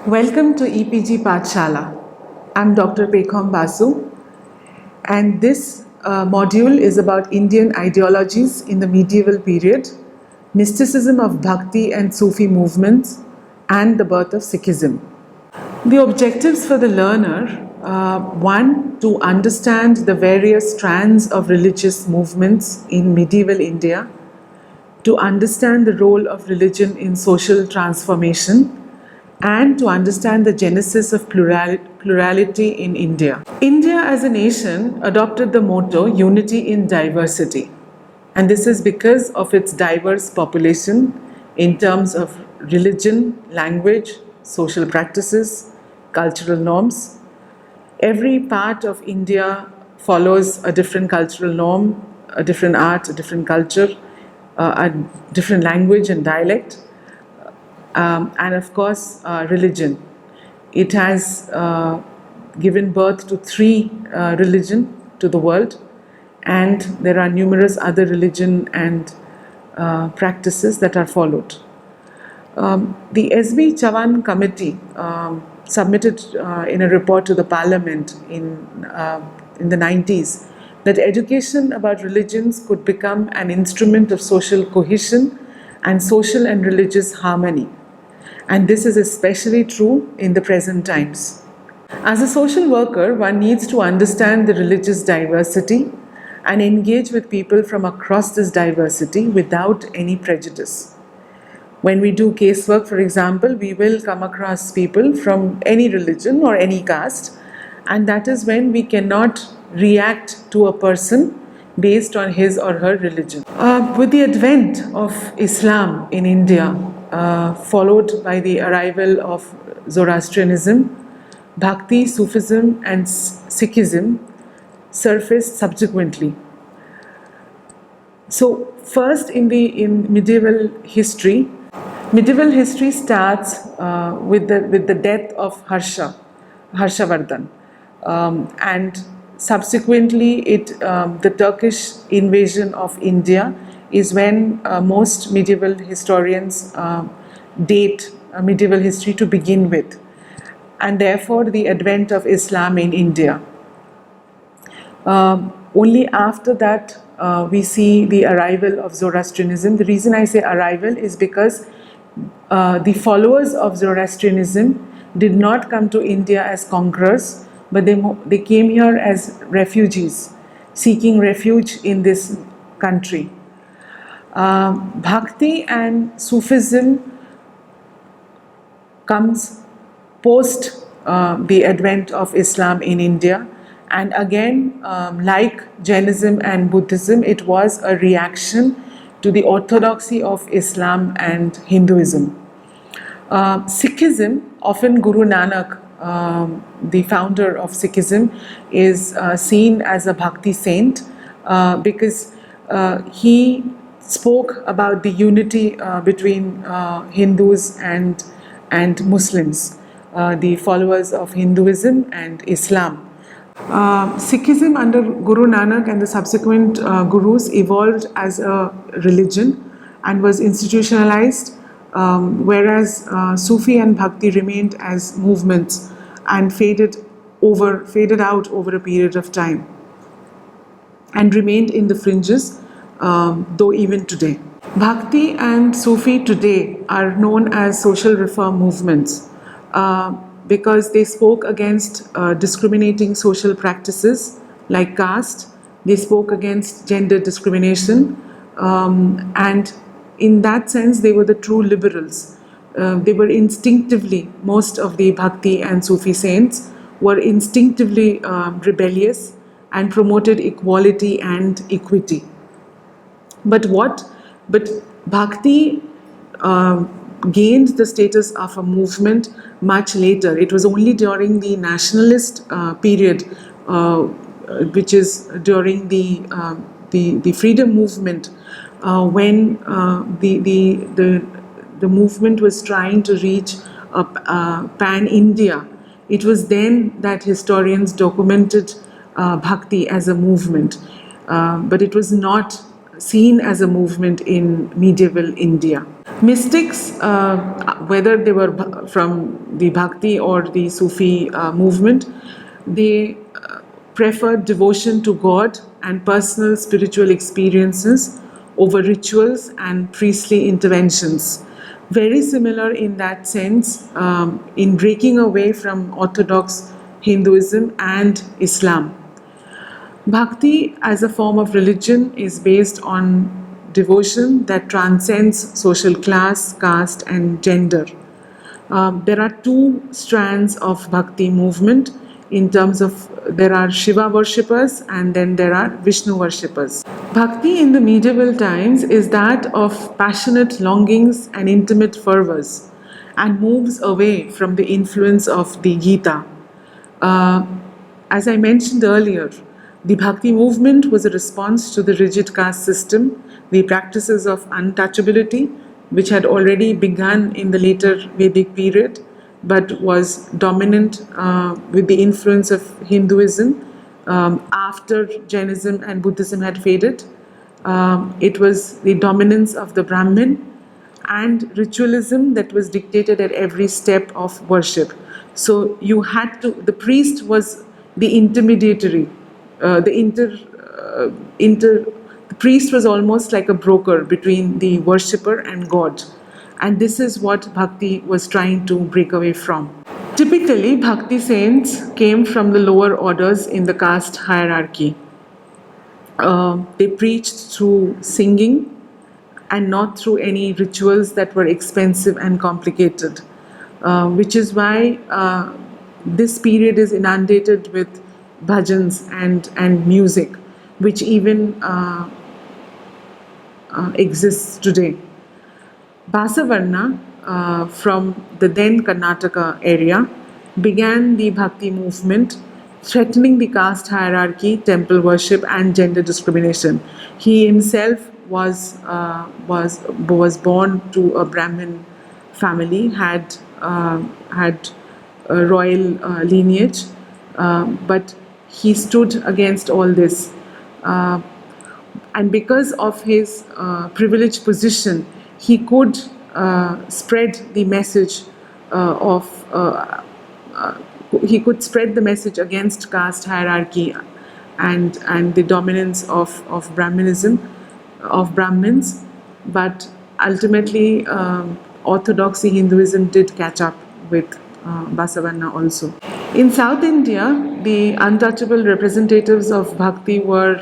Welcome to EPG Pathshala. I'm Dr. Pekhom Basu, and this module is about Indian ideologies in the medieval period, mysticism of Bhakti and Sufi movements, and the birth of Sikhism. The objectives for the learner: one, to understand the various strands of religious movements in medieval India, to understand the role of religion in social transformation, and to understand the genesis of plurality in India. India as a nation adopted the motto unity in diversity, and this is because of its diverse population in terms of religion, language, social practices, cultural norms. Every part of India follows a different cultural norm, a different art, a different culture, a different language and dialect. And of course, religion. It has given birth to three religions to the world, and there are numerous other religion and practices that are followed. The S.B. Chavan committee submitted in a report to the parliament in the 90s that education about religions could become an instrument of social cohesion and social and religious harmony. And this is especially true in the present times. As a social worker, one needs to understand the religious diversity and engage with people from across this diversity without any prejudice. When we do casework, for example, we will come across people from any religion or any caste, and that is when we cannot react to a person based on his or her religion. With the advent of Islam in India, followed by the arrival of Zoroastrianism, Bhakti, Sufism and Sikhism surfaced subsequently. So first in medieval history starts with the death of Harshavardhan, and subsequently the Turkish invasion of India is when most medieval historians date medieval history to begin with, and therefore the advent of Islam in India. Only after that we see the arrival of Zoroastrianism. The reason I say arrival is because the followers of Zoroastrianism did not come to India as conquerors, but they came here as refugees, seeking refuge in this country. Bhakti and Sufism comes post the advent of Islam in India, and again, like Jainism and Buddhism, it was a reaction to the orthodoxy of Islam and Hinduism. Sikhism, often Guru Nanak, the founder of Sikhism, is seen as a Bhakti saint because he spoke about the unity between Hindus and Muslims, the followers of Hinduism and Islam. Sikhism under Guru Nanak and the subsequent gurus evolved as a religion and was institutionalized, whereas Sufi and Bhakti remained as movements and faded out over a period of time and remained in the fringes, though even today. Bhakti and Sufi today are known as social reform movements because they spoke against discriminating social practices like caste. They spoke against gender discrimination, and in that sense they were the true liberals. They were instinctively, most of the Bhakti and Sufi saints were instinctively rebellious and promoted equality and equity. But Bhakti gained the status of a movement much later. It was only during the nationalist period, which is during the freedom movement, when the movement was trying to reach pan-India. It was then that historians documented Bhakti as a movement, but it was not seen as a movement in medieval India. Mystics, whether they were from the Bhakti or the Sufi movement, they preferred devotion to God and personal spiritual experiences over rituals and priestly interventions. Very similar in that sense, in breaking away from Orthodox Hinduism and Islam. Bhakti as a form of religion is based on devotion that transcends social class, caste, and gender. There are two strands of Bhakti movement in terms of there are Shiva worshippers and then there are Vishnu worshippers. Bhakti in the medieval times is that of passionate longings and intimate fervors and moves away from the influence of the Gita. Uh, as I mentioned earlier, the Bhakti movement was a response to the rigid caste system, the practices of untouchability, which had already begun in the later Vedic period, but was dominant with the influence of Hinduism after Jainism and Buddhism had faded. It was the dominance of the Brahmin and ritualism that was dictated at every step of worship. So you had to, the priest was the intermediary, the priest was almost like a broker between the worshipper and God. And this is what Bhakti was trying to break away from. Typically, Bhakti saints came from the lower orders in the caste hierarchy. They preached through singing and not through any rituals that were expensive and complicated, which is why this period is inundated with bhajans and music, which even exists today. Basavarna, from the then Karnataka area, began the Bhakti movement, threatening the caste hierarchy, temple worship, and gender discrimination. He himself was born to a Brahmin family, had a royal lineage, but he stood against all this. And because of his privileged position, he could spread the message he could spread the message against caste hierarchy and the dominance of Brahminism, of Brahmins, but ultimately Orthodoxy Hinduism did catch up with Basavanna also. In South India, the untouchable representatives of Bhakti were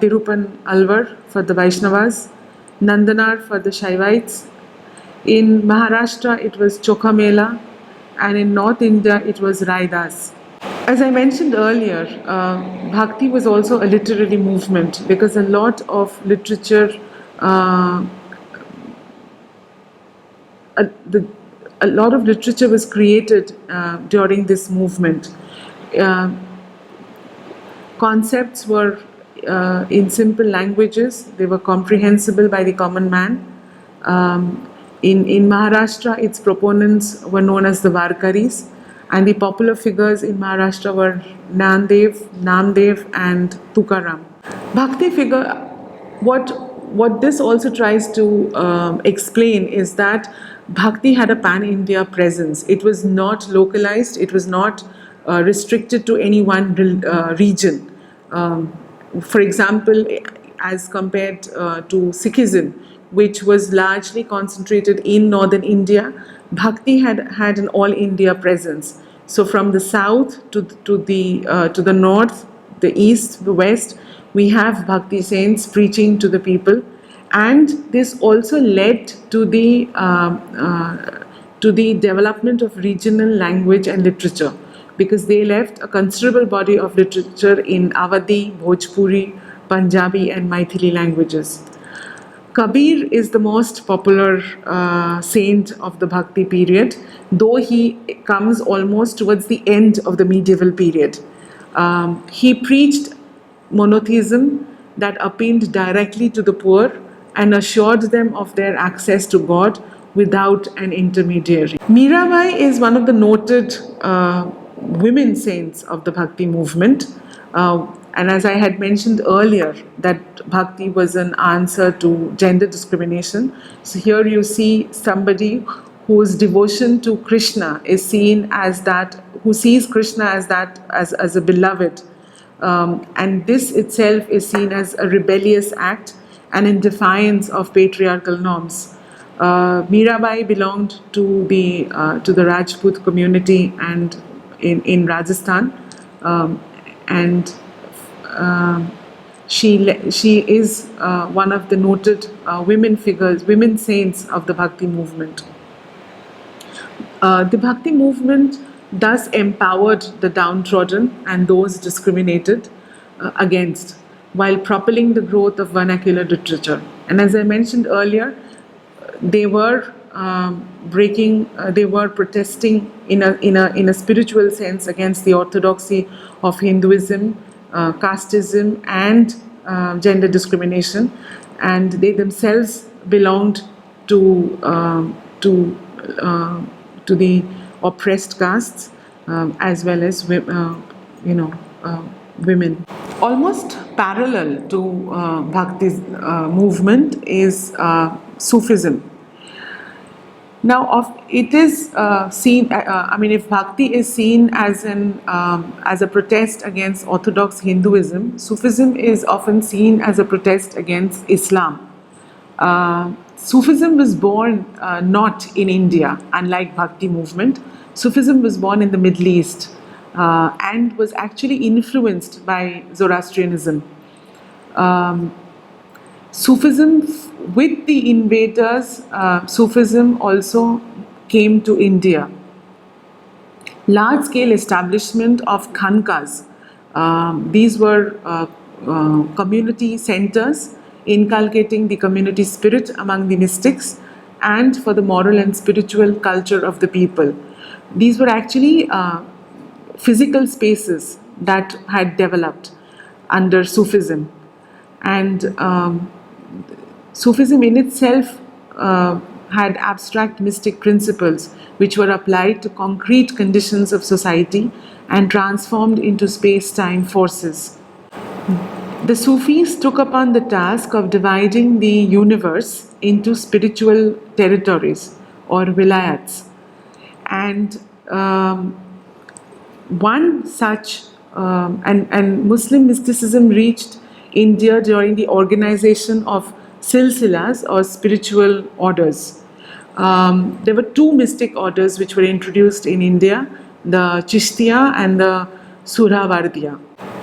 Tirupan Alvar for the Vaishnavas, Nandanar for the Shaivites. In Maharashtra, it was Chokhamela, and in North India, it was Raidas. As I mentioned earlier, Bhakti was also a literary movement because a lot of literature, a lot of literature was created during this movement. Concepts were in simple languages, they were comprehensible by the common man. In Maharashtra, its proponents were known as the Varkaris, and the popular figures in Maharashtra were Namdev, and Tukaram. Bhakti figure, what this also tries to explain is that Bhakti had a pan-India presence. It was not localized, it was not restricted to any one region. For example, as compared to Sikhism, which was largely concentrated in northern India, Bhakti had an all India presence. So from the south to the north, the east, the west, we have Bhakti saints preaching to the people, and this also led to the development of regional language and literature, because they left a considerable body of literature in Awadhi, Bhojpuri, Punjabi, and Maithili languages. Kabir is the most popular saint of the Bhakti period, though he comes almost towards the end of the medieval period. He preached monotheism that appealed directly to the poor and assured them of their access to God without an intermediary. Mirabai is one of the noted women saints of the Bhakti movement. And as I had mentioned earlier, that Bhakti was an answer to gender discrimination. So here you see somebody whose devotion to Krishna is seen as that, who sees Krishna as that, as a beloved. And this itself is seen as a rebellious act and in defiance of patriarchal norms. Mirabai belonged to the Rajput community and in Rajasthan, and she is one of the noted women saints of the Bhakti movement. The Bhakti movement thus empowered the downtrodden and those discriminated against, while propelling the growth of vernacular literature. And as I mentioned earlier, they were they were protesting in a spiritual sense against the orthodoxy of Hinduism, casteism, and gender discrimination, and they themselves belonged to the oppressed castes, as well as women. Almost parallel to Bhakti's movement is Sufism. Now, it is seen. If Bhakti is seen as a protest against Orthodox Hinduism, Sufism is often seen as a protest against Islam. Sufism was born not in India, unlike Bhakti movement. Sufism was born in the Middle East and was actually influenced by Zoroastrianism. Sufism, with the invaders, Sufism also came to India. Large-scale establishment of khankas. These were community centers inculcating the community spirit among the mystics and for the moral and spiritual culture of the people. These were actually physical spaces that had developed under Sufism. And Sufism in itself had abstract mystic principles which were applied to concrete conditions of society and transformed into space-time forces. The Sufis took upon the task of dividing the universe into spiritual territories or vilayats. And one such, and Muslim mysticism reached India during the organization of silsilas or spiritual orders. There were two mystic orders which were introduced in India, the Chishtiya and the Suravardiya.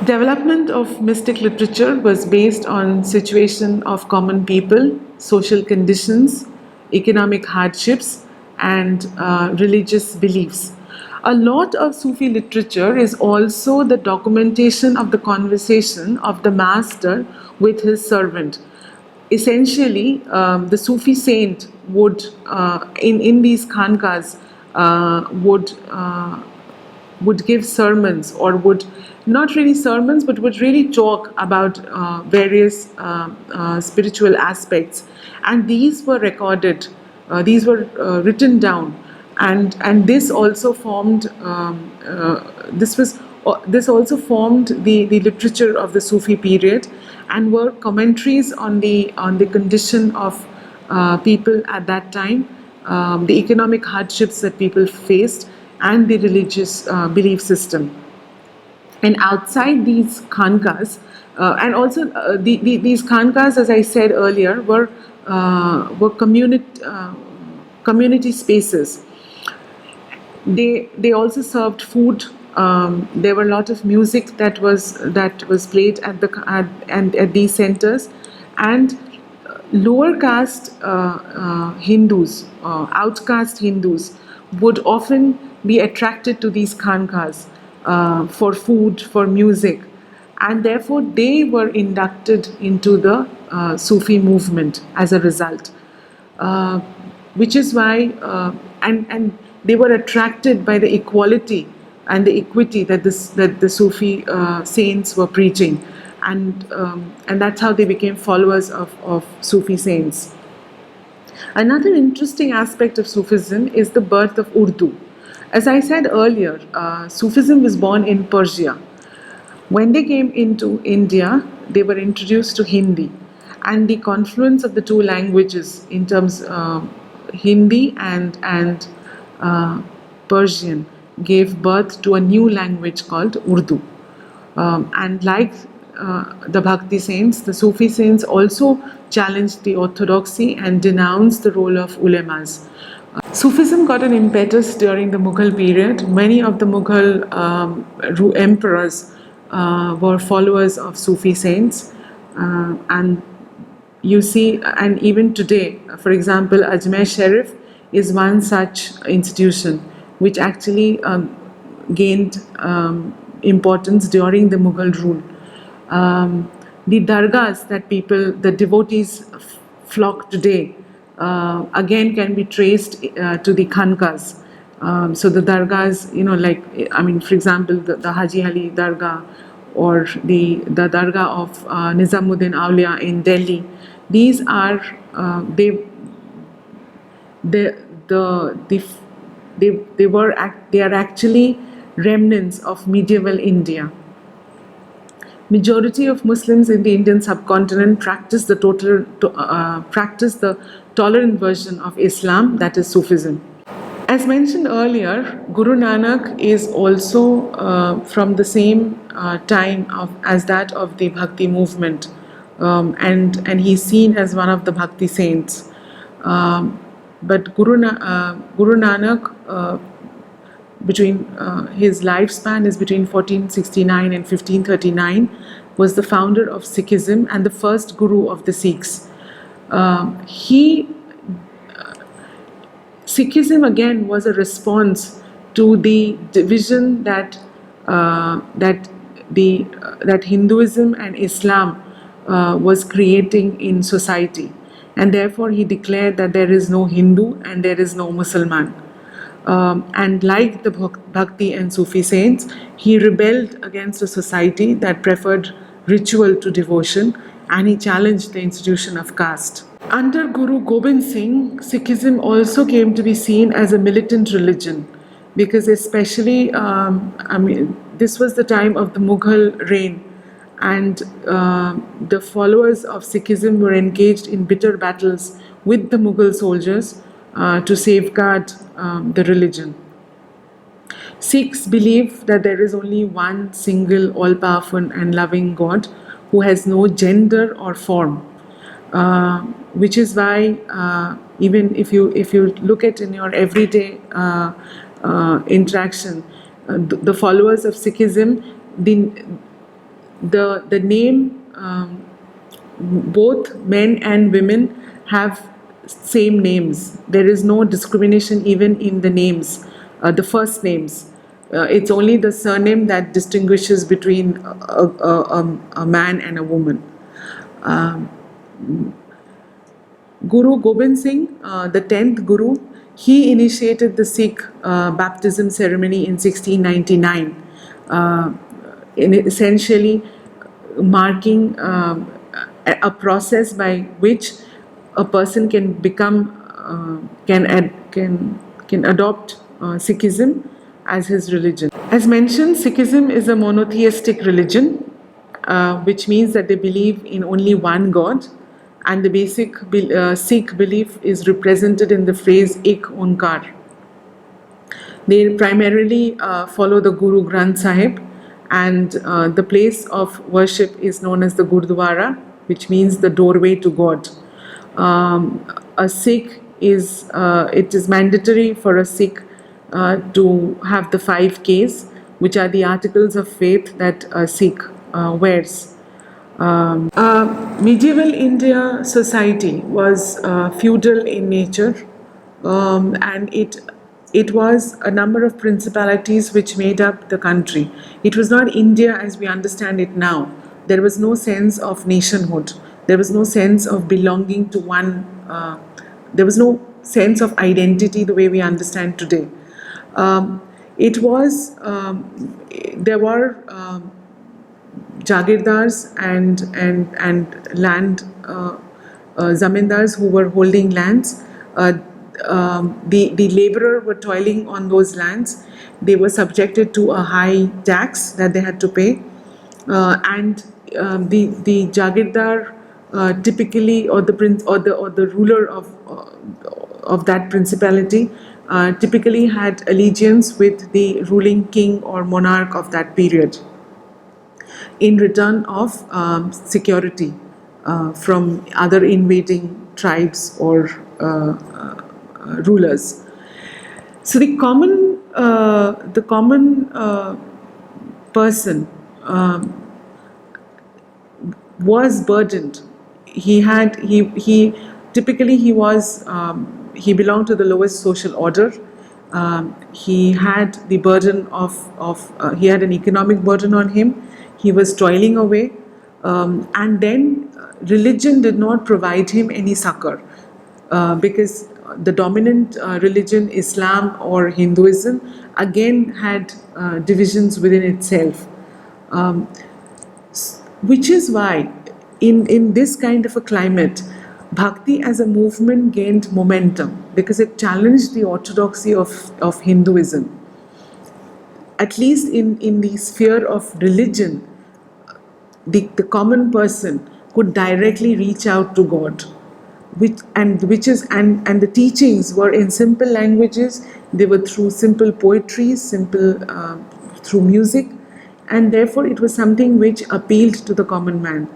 Development of mystic literature was based on situation of common people, social conditions, economic hardships, and religious beliefs. A lot of Sufi literature is also the documentation of the conversation of the master with his servant. Essentially, the Sufi saint would, in these khankas, would give sermons, or would not really sermons, but would really talk about various spiritual aspects, and these were recorded, these were written down, and this also formed this also formed the literature of the Sufi period, and were commentaries on the condition of people at that time, the economic hardships that people faced, and the religious belief system. And outside these khankas, and also these khankas, as I said earlier, were community spaces. They also served food. There were a lot of music that was played at these centers, and lower caste Hindus, outcast Hindus, would often be attracted to these khankas for food, for music, and therefore they were inducted into the Sufi movement as a result, which is why and they were attracted by the equality and the equity that the Sufi saints were preaching, and that's how they became followers of Sufi saints. Another interesting aspect of Sufism is the birth of Urdu. As I said earlier, Sufism was born in Persia. When they came into India, they were introduced to Hindi, and the confluence of the two languages in terms Hindi and uh, Persian gave birth to a new language called Urdu. And like the Bhakti saints, the Sufi saints also challenged the orthodoxy and denounced the role of ulemas. Sufism got an impetus during the Mughal period. Many of the Mughal emperors were followers of Sufi saints, and you see, and even today, for example, Ajmer Sharif is one such institution which actually gained importance during the Mughal rule. The dargahs that the devotees flock today, again can be traced to the khankas. So the dargahs, for example, the Haji Ali Dargah or the Dargah of Nizamuddin Aulia in Delhi. These are they are actually remnants of medieval India. Majority of Muslims in the Indian subcontinent practice the tolerant version of Islam, that is Sufism. As mentioned earlier, Guru Nanak is also from the same time as that of the Bhakti movement, and he's seen as one of the Bhakti saints. But Guru Nanak, between his lifespan is between 1469 and 1539, was the founder of Sikhism and the first Guru of the Sikhs. Sikhism again was a response to the division that Hinduism and Islam was creating in society, and therefore he declared that there is no Hindu and there is no Muslim. And like the Bhakti and Sufi saints, he rebelled against a society that preferred ritual to devotion, and he challenged the institution of caste. Under Guru Gobind Singh, Sikhism also came to be seen as a militant religion, because especially, this was the time of the Mughal reign, and the followers of Sikhism were engaged in bitter battles with the Mughal soldiers to safeguard the religion. Sikhs believe that there is only one single all-powerful and loving God who has no gender or form, which is why even if you look at in your everyday interaction, the followers of Sikhism, the name, both men and women have same names. There is no discrimination even in the names, the first names. It's only the surname that distinguishes between a man and a woman. Guru Gobind Singh, the 10th Guru, he initiated the Sikh baptism ceremony in 1699, essentially marking a process by which a person can become, can adopt Sikhism as his religion. As mentioned, Sikhism is a monotheistic religion, which means that they believe in only one God, and the basic Sikh belief is represented in the phrase Ik Onkar. They primarily follow the Guru Granth Sahib, and the place of worship is known as the Gurdwara, which means the doorway to God. A Sikh it is mandatory for a Sikh to have the 5 Ks, which are the articles of faith that a Sikh wears. Medieval India society was feudal in nature, and it was a number of principalities which made up the country. It was not India as we understand it now. There was no sense of nationhood. There was no sense of belonging to one. There was no sense of identity the way we understand today. There were jagirdars and land zamindars who were holding lands. The laborer were toiling on those lands. They were subjected to a high tax that they had to pay, and the Jagirdar typically, or the prince, or the ruler of that principality, typically had allegiance with the ruling king or monarch of that period in return of security from other invading tribes or rulers. So the common person was burdened. He typically he belonged to the lowest social order. He had the burden of he had an economic burden on him. He was toiling away, and then religion did not provide him any succor, because the dominant religion, Islam or Hinduism, again had divisions within itself. Which is why, in this kind of a climate, Bhakti as a movement gained momentum because it challenged the orthodoxy of Hinduism. At least in the sphere of religion, the common person could directly reach out to God. And the teachings were in simple languages. They were through simple poetry, through music, and therefore it was something which appealed to the common man.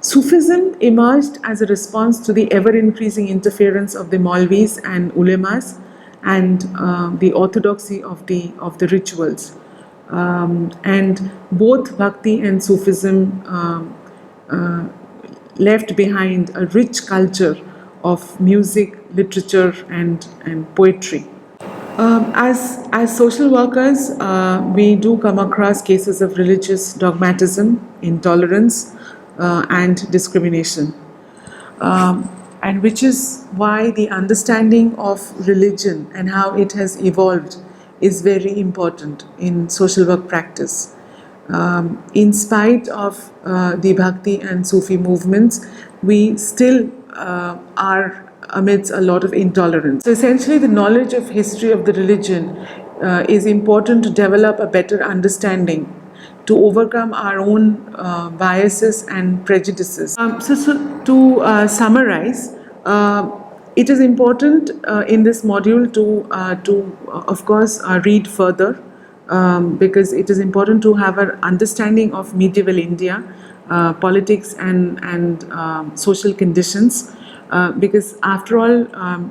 Sufism emerged as a response to the ever-increasing interference of the Maulvis and ulemas and the orthodoxy of the rituals. And both Bhakti and Sufism left behind a rich culture of music, literature, and poetry. As social workers, we do come across cases of religious dogmatism, intolerance, and discrimination. And which is why the understanding of religion and how it has evolved is very important in social work practice. In spite of the Bhakti and Sufi movements, we still are amidst a lot of intolerance. So essentially, the knowledge of history of the religion is important to develop a better understanding, to overcome our own biases and prejudices. So to summarize, it is important in this module to of course, read further, because it is important to have an understanding of medieval India, politics and social conditions, because after all,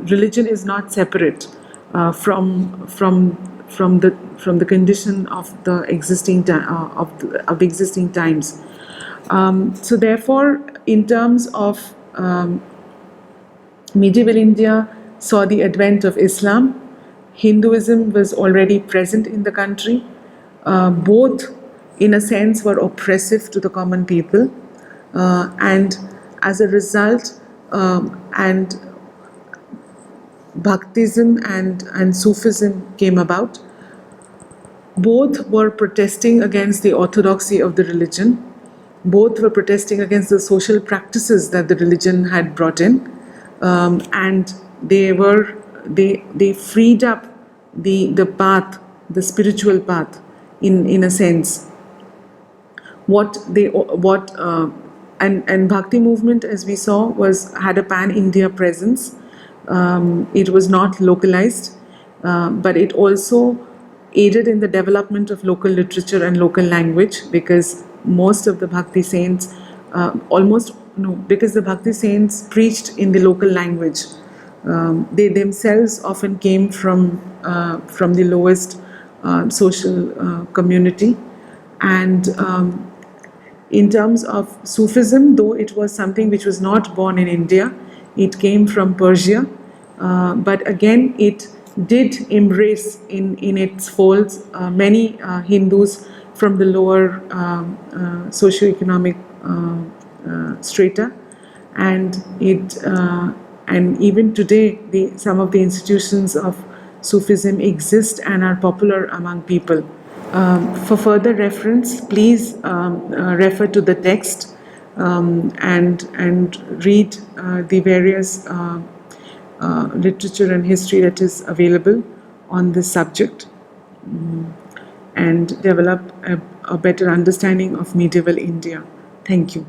religion is not separate from the condition of the existing of the existing times. So therefore, in terms of medieval India saw the advent of Islam. Hinduism was already present in the country. Both, in a sense, were oppressive to the common people, and as a result, and Bhaktism and Sufism came about. Both were protesting against the orthodoxy of the religion. Both were protesting against the social practices that the religion had brought in, and they freed up the path, the spiritual path, in a sense. And Bhakti movement, as we saw, had a pan-India presence. It was not localized, but it also aided in the development of local literature and local language, because most of the Bhakti saints, because the Bhakti saints preached in the local language. They themselves often came from the lowest social community. And in terms of Sufism, though it was something which was not born in India, it came from Persia, but again it did embrace in its folds many Hindus from the lower socioeconomic strata, and even today some of the institutions of Sufism exist and are popular among people. For further reference, please refer to the text and read the various literature and history that is available on this subject. and develop a better understanding of medieval India. Thank you.